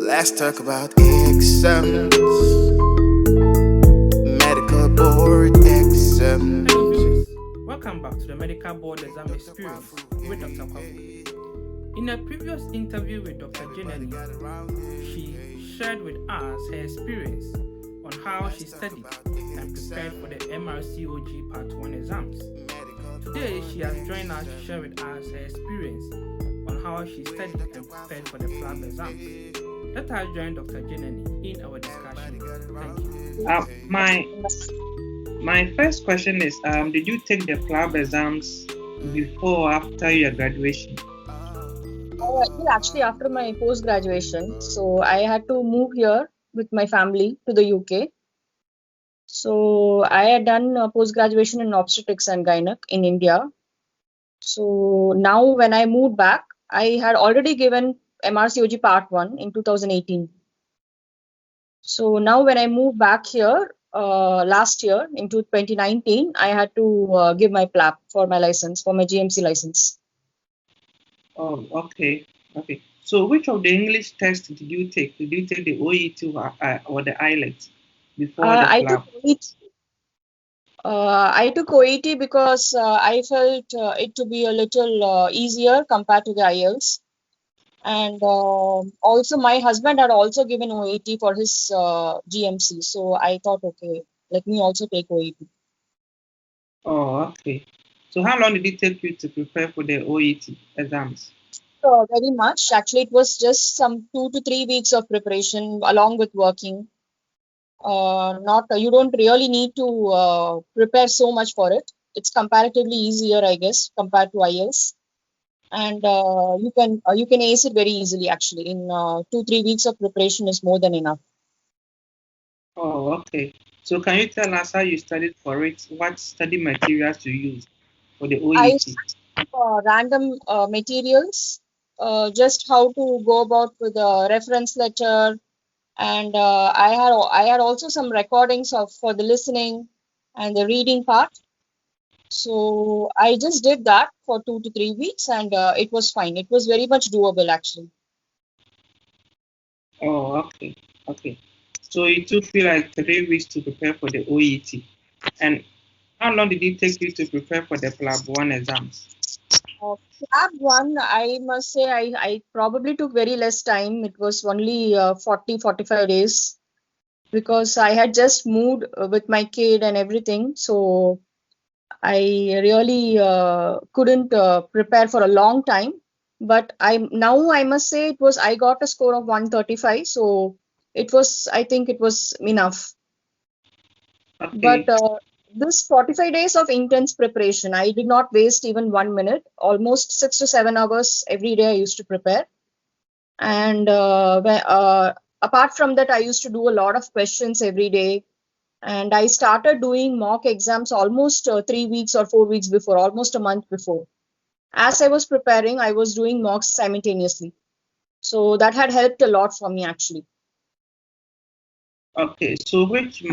Let's talk about exams, medical board exams. Hello viewers, welcome back to the Medical Board Exam Experience with Dr. Kwaku. In a previous interview with Dr. Janani, she shared with us her experience on how she studied and prepared for the MRCOG Part 1 exams. Today, she has joined us to share with us her experience on how she studied and prepared for the Plab exams. Let us join Dr. Janani in our discussion. Thank you. My first question is, did you take the Plab exams before or after your graduation? Actually, after my post-graduation. So I had to move here with my family to the UK. So I had done post-graduation in obstetrics and gynec in India. So now when I moved back, I had already given MRCOG Part 1 in 2018. So now when I moved back here last year into 2019, I had to give my Plab for my license, for my GMC license. Oh, okay. So which of the English tests did you take? Did you take the OET or the IELTS before the Plab? I took OET because I felt it to be a little easier compared to the IELTS. And also my husband had also given OET for his GMC. So I thought, okay, let me also take OET. Oh, okay. So how long did it take you to prepare for the OET exams? Very much. Actually, it was just some 2 to 3 weeks of preparation along with working. You don't really need to prepare so much for it. It's comparatively easier, I guess, compared to IELTS. And you can ace it very easily. Actually, in 2-3 weeks of preparation is more than enough. Oh, okay. So can you tell us how you studied for it? What study materials you used for the OET? I used random materials, just how to go about with the reference letter, and I had also some recordings for the listening and the reading part. So I just did that for 2 to 3 weeks, and it was fine. It was very much doable, actually. Oh, okay. So it took you like 3 weeks to prepare for the OET. And how long did it take you to prepare for the Plab 1 exams? Plab 1, I must say, I probably took very less time. It was only 40-45 days because I had just moved with my kid and everything. So I really couldn't prepare for a long time. But I must say I got a score of 135. So I think it was enough. Okay. But this 45 days of intense preparation, I did not waste even 1 minute. Almost 6 to 7 hours every day I used to prepare. And apart from that, I used to do a lot of questions every day. And I started doing mock exams almost 3 weeks or 4 weeks before, almost a month before. As I was preparing, I was doing mocks simultaneously. So that had helped a lot for me, actually. Okay, so which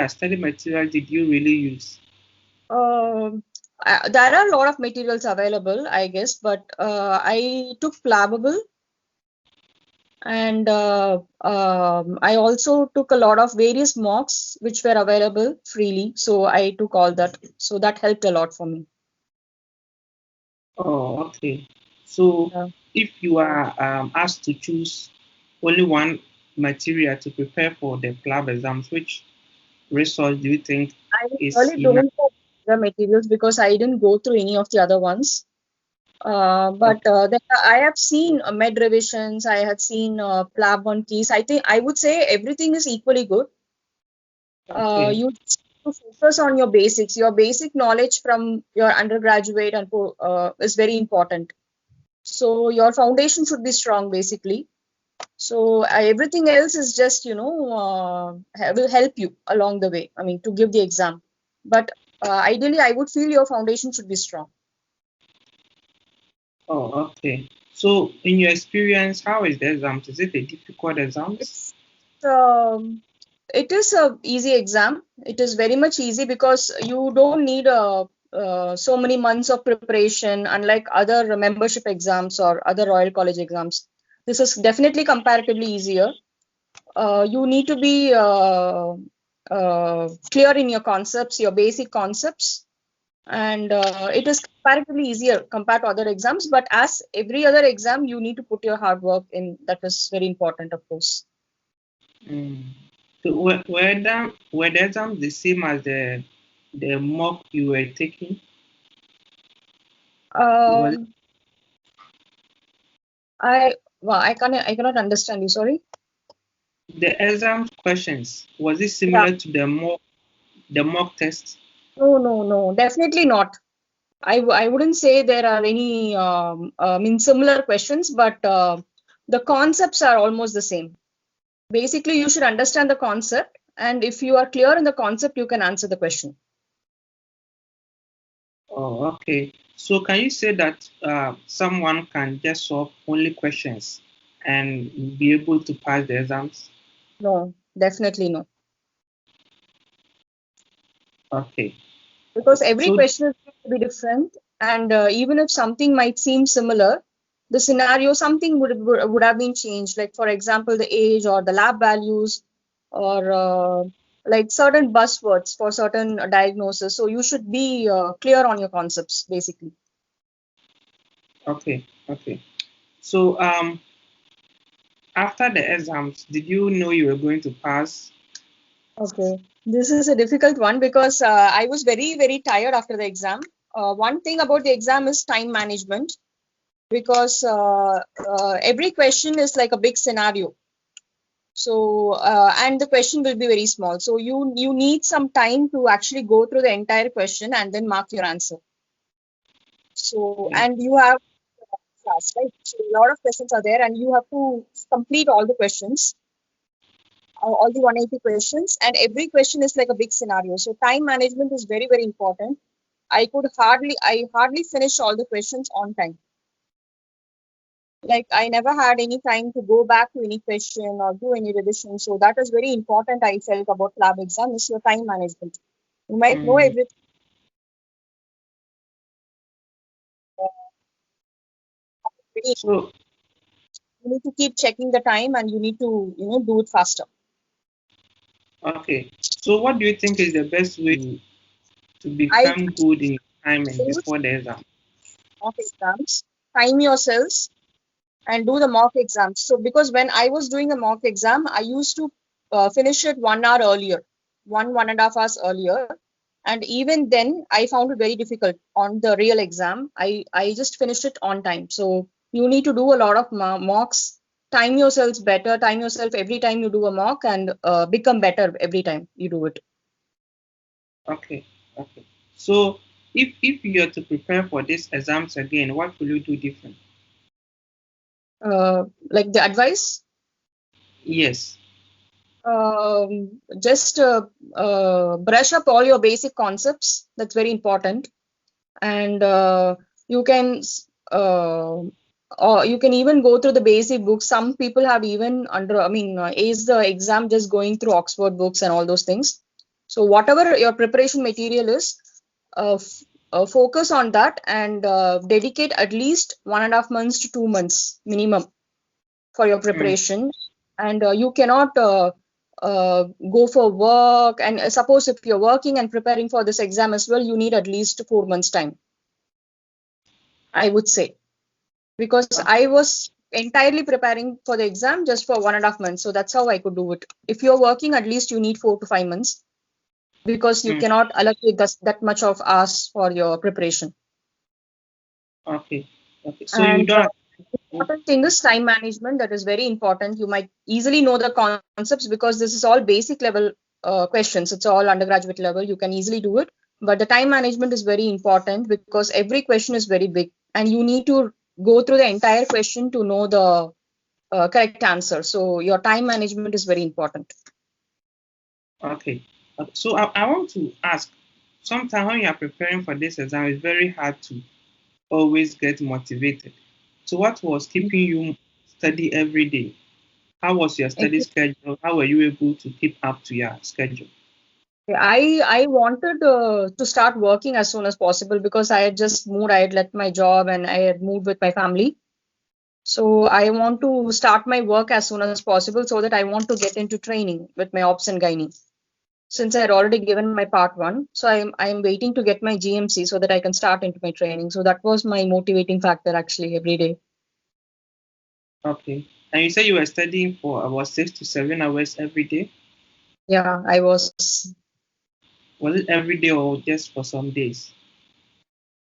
study material did you really use? There are a lot of materials available, I guess, but I took Plabable. And I also took a lot of various mocks which were available freely. So I took all that. So that helped a lot for me. Oh, okay. So if you are asked to choose only one material to prepare for the Plab exams, which resource do you think is enough? I really don't know the materials because I didn't go through any of the other ones. But I have seen med revisions. I had seen Plab 1 keys. I think I would say everything is equally good. Okay. You to focus on your basics. Your basic knowledge from your undergraduate and is very important. So your foundation should be strong, basically. So everything else is just will help you along the way. I mean, to give the exam. But ideally, I would feel your foundation should be strong. Oh, okay. So, in your experience, how is the exam? Is it a difficult exam? It is a easy exam. It is very much easy because you don't need so many months of preparation, unlike other membership exams or other Royal College exams. This is definitely comparatively easier. You need to be clear in your concepts, your basic concepts, and it is comparatively easier compared to other exams. But as every other exam, you need to put your hard work in. That is very important, of course. Mm. So were the exams the same as the mock you were taking? Was it Um, I cannot understand you. Sorry. the exam questions, was it Yeah. similar to the mock test? No. Definitely not. I wouldn't say there are any similar questions, but the concepts are almost the same. Basically, you should understand the concept, and if you are clear in the concept, you can answer the question. Oh, okay. So can you say that someone can just solve only questions and be able to pass the exams? No, definitely no. Okay. Because every So question is going to be different, and even if something might seem similar, the scenario, something would have been changed. Like, for example, the age or the lab values, or like certain buzzwords for certain diagnosis. So you should be clear on your concepts, basically. okay. So after the exams, did you know you were going to pass? Okay, this is a difficult one because I was very, very tired after the exam. One thing about the exam is time management, because every question is like a big scenario. So and the question will be very small. So you need some time to actually go through the entire question and then mark your answer. So, Okay. and you have class, right? So a lot of questions are there, and you have to complete all the questions, all the 180 questions, and every question is like a big scenario. So time management is very, very important. I hardly finished all the questions on time. Like, I never had any time to go back to any question or do any revision. So that is very important. I felt about lab exam is your time management. You might know Mm. everything. Very, So you need to keep checking the time, and you need to do it faster. okay. So what do you think is the best way to I become good in timing use before the exam? mock exams, time yourselves, and do the mock exams. So because when I was doing a mock exam, I used to finish it 1 hour earlier, 1.5 hours earlier. And even then, I found it very difficult on the real exam. I just finished it on time. So you need to do a lot of mocks, time yourselves better, time yourself every time you do a mock, and become better every time you do it. Okay. Okay. So if you are to prepare for these exams again, what will you do different? Like the advice, Yes. just brush up all your basic concepts. That's very important. And you can uh, or you can even go through the basic books. Some people have even aced the exam just going through Oxford books and all those things. So whatever your preparation material is, focus on that, and dedicate at least 1.5 months to 2 months minimum for your Mm. preparation. And you cannot go for work, and suppose if you're working and preparing for this exam as well, you need at least 4 months time, I would say, because I Okay. was entirely preparing for the exam just for 1.5 months. So that's how I could do it. If you're working, at least you need 4 to 5 months, because you Mm. cannot allocate that much of hours for your preparation. Okay. Okay. So you And don't. important thing is time management. That is very important. You might easily know the concepts because this is all basic level questions. It's all undergraduate level. You can easily do it. But the time management is very important because every question is very big, and you need to go through the entire question to know the correct answer. So your time management is very important. Okay. Okay. So I want to ask. Sometimes when you are preparing for this exam, it's very hard to always get motivated. So what was keeping you study every day? How was your study schedule? How were you able to keep up to your schedule? I wanted to start working as soon as possible because I had just moved. I had left my job and I had moved with my family. So I want to start my work as soon as possible so that I want to get into training with my ops and gynae. Since I had already given my part one, so I'm waiting to get my GMC so that I can start into my training. So that was my motivating factor actually every day. Okay. And you said you were studying for about 6 to 7 hours every day? Yeah, I was Was it every day or just for some days?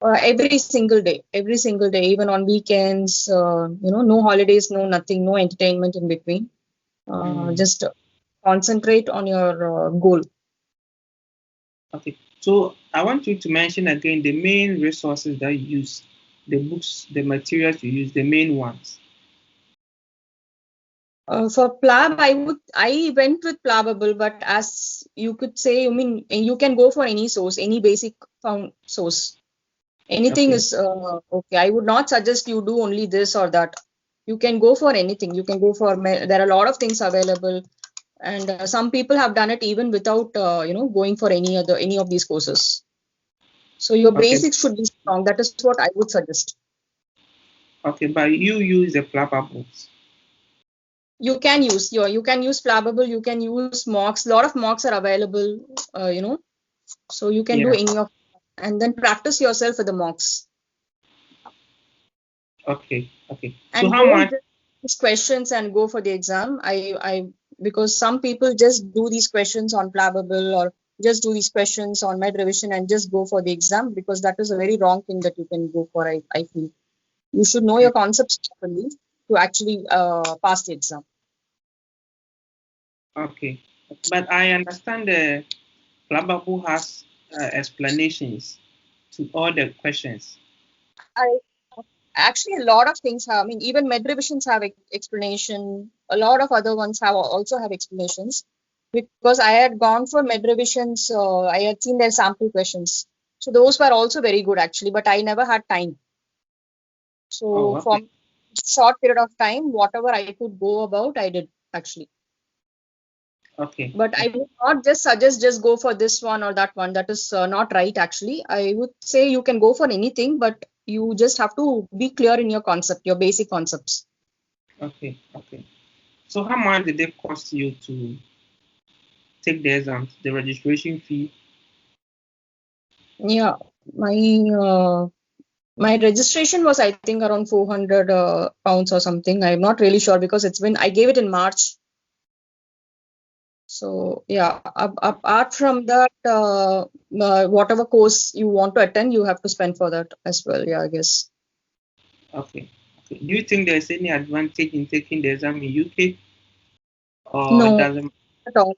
every single day, even on weekends. No holidays, no nothing, no entertainment in between. Just concentrate on your goal. Okay. So I want you to mention again the main resources that you use, the books, the materials you use, the main ones. For Plab, I went with Plabable, but as you could say, I mean, you can go for any source, any basic found source. Anything Okay. is okay. I would not suggest you do only this or that. You can go for anything. You can go for there are a lot of things available, and some people have done it even without going for any of these courses. So your Okay. basics should be strong. That is what I would suggest. Okay, but you use the Plapper books. You can use Plabable. You can use mocks. A lot of mocks are available. So you can do any of, and then practice yourself with the mocks. Okay. Okay. So And how much? these questions and go for the exam. Because some people just do these questions on Plabable or just do these questions on med revision and just go for the exam, because that is a very wrong thing that you can go for. I feel you should know your concepts properly to actually pass the exam. Okay. But I understand the Plabber has explanations to all the questions. Actually, a lot of things have. I mean, even med revisions have explanation. A lot of other ones also have explanations. Because I had gone for med revisions, I had seen their sample questions. So those were also very good actually, but I never had time. So for short period of time, whatever I could go about, I did actually. Okay. But I would not just suggest just go for this one or that one. That is not right actually. I would say you can go for anything, but you just have to be clear in your concept, your basic concepts. Okay. Okay. So how much did it cost you to take the exams, the registration fee? Yeah, my registration was, I think, around 400 pounds or something. I'm not really sure because I gave it in March. So yeah, apart from that, whatever course you want to attend, you have to spend for that as well. Yeah, I guess. Okay. Okay. Do you think there's any advantage in taking the exam in UK, or it No, doesn't? at all.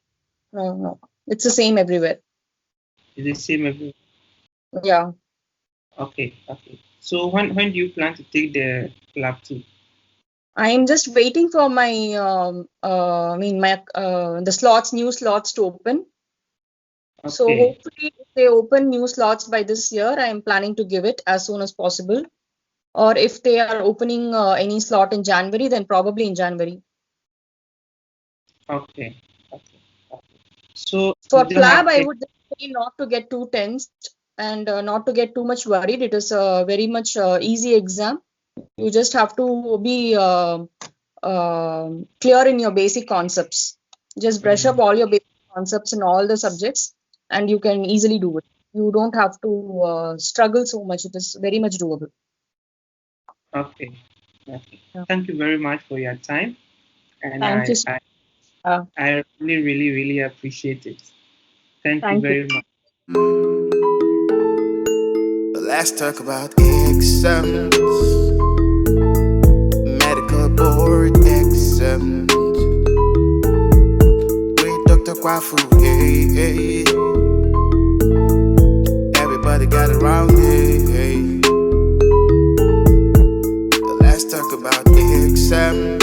No. It's the same everywhere. It's the same everywhere. Yeah. Okay. Okay. So when do you plan to take the Plab 2? I'm just waiting for my the new slots to open. Okay. So hopefully, if they open new slots by this year, I'm planning to give it as soon as possible. Or if they are opening any slot in January, then probably in January. Okay. Okay. Okay. So For you don't have Plab, I would say not to get too tensed and not to get too much worried. It is a very much easy exam. You just have to be clear in your basic concepts. Just brush up all your basic concepts in all the subjects, and you can easily do it. You don't have to struggle so much. It is very much doable. Okay. Okay. Yeah. Thank you very much for your time, and Thank you. I really, really, really appreciate it. Thank you Thank you. very much. But let's talk about exams. Medical board exams. With Dr. Kwafu, hey. Everybody got around it, hey. But let's talk about exams.